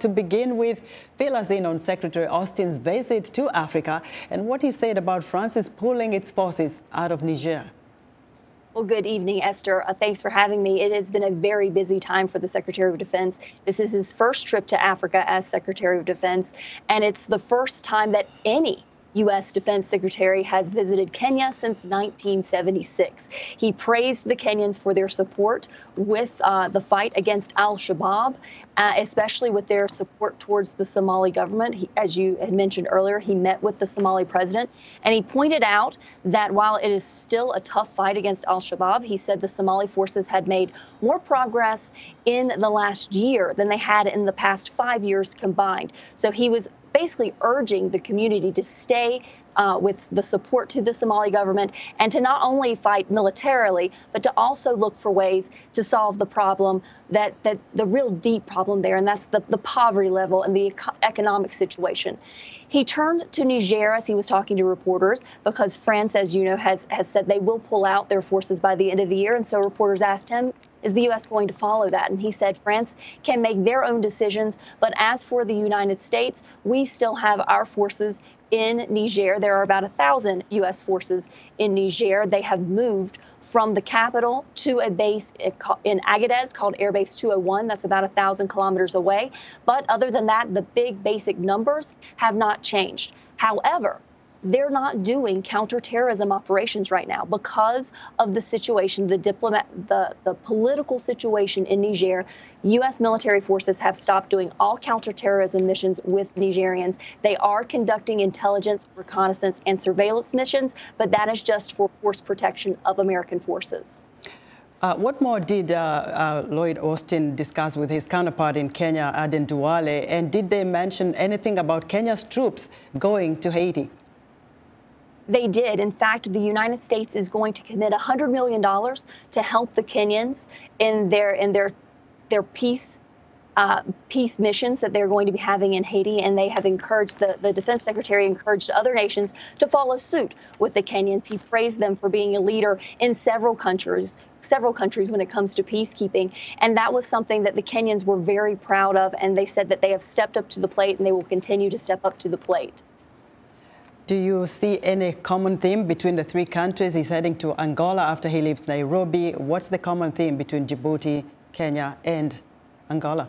To begin with, fill us in on Secretary Austin's visit to Africa and what he said about France pulling its forces out of Niger. Well, good evening, Esther. Thanks for having me. It has been a very busy time for the Secretary of Defense. This is his first trip to Africa as Secretary of Defense, and it's the first time that any U.S. Defense Secretary has visited Kenya since 1976. He praised the Kenyans for their support with the fight against al-Shabaab, especially with their support towards the Somali government. As you had mentioned earlier, he met with the Somali president, and he pointed out that while it is still a tough fight against al-Shabaab, he said the Somali forces had made more progress in the last year than they had in the past 5 years combined. So he was basically urging the community to stay with the support to the Somali government and to not only fight militarily, but to also look for ways to solve the problem, that the real deep problem there, and that's the poverty level and the economic situation. He turned to Niger as he was talking to reporters because France, as you know, has said they will pull out their forces by the end of the year. And so reporters asked him, is the U.S. going to follow that? And he said France can make their own decisions. But as for the United States, we still have our forces in Niger. There are about 1,000 U.S. forces in Niger. They have moved from the capital to a base in Agadez called Air Base 201. That's about 1,000 kilometers away. But other than that, the big basic numbers have not changed. However, they're not doing counterterrorism operations right now because of the situation, the political situation in Niger. U.S. military forces have stopped doing all counterterrorism missions with Nigerians. They are conducting intelligence, reconnaissance, and surveillance missions, but that is just for force protection of American forces. What more did Lloyd Austin discuss with his counterpart in Kenya, Aden Duale, and did they mention anything about Kenya's troops going to Haiti? They did. In fact, the United States is going to commit $100 million to help the Kenyans in their peace missions that they're going to be having in Haiti. And they have encouraged, the Defense Secretary encouraged other nations to follow suit with the Kenyans. He praised them for being a leader in several countries when it comes to peacekeeping. And that was something that the Kenyans were very proud of. And they said that they have stepped up to the plate and they will continue to step up to the plate. Do you see any common theme between the three countries? He's heading to Angola after he leaves Nairobi. What's the common theme between Djibouti, Kenya, and Angola?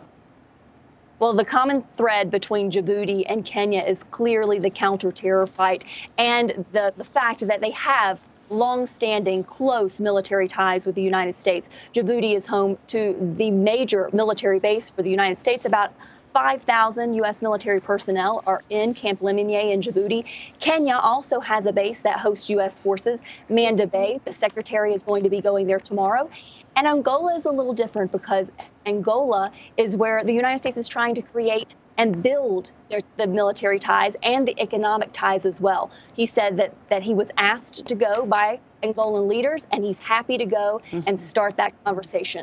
Well, the common thread between Djibouti and Kenya is clearly the counter-terror fight and the fact that they have long-standing, close military ties with the United States. Djibouti is home to the major military base for the United States. About 5,000 U.S. military personnel are in Camp Lemonnier in Djibouti. Kenya also has a base that hosts U.S. forces, Manda Bay. The secretary is going to be going there tomorrow. And Angola is a little different because Angola is where the United States is trying to create and build the military ties and the economic ties as well. He said that he was asked to go by Angolan leaders, and he's happy to go and start that conversation.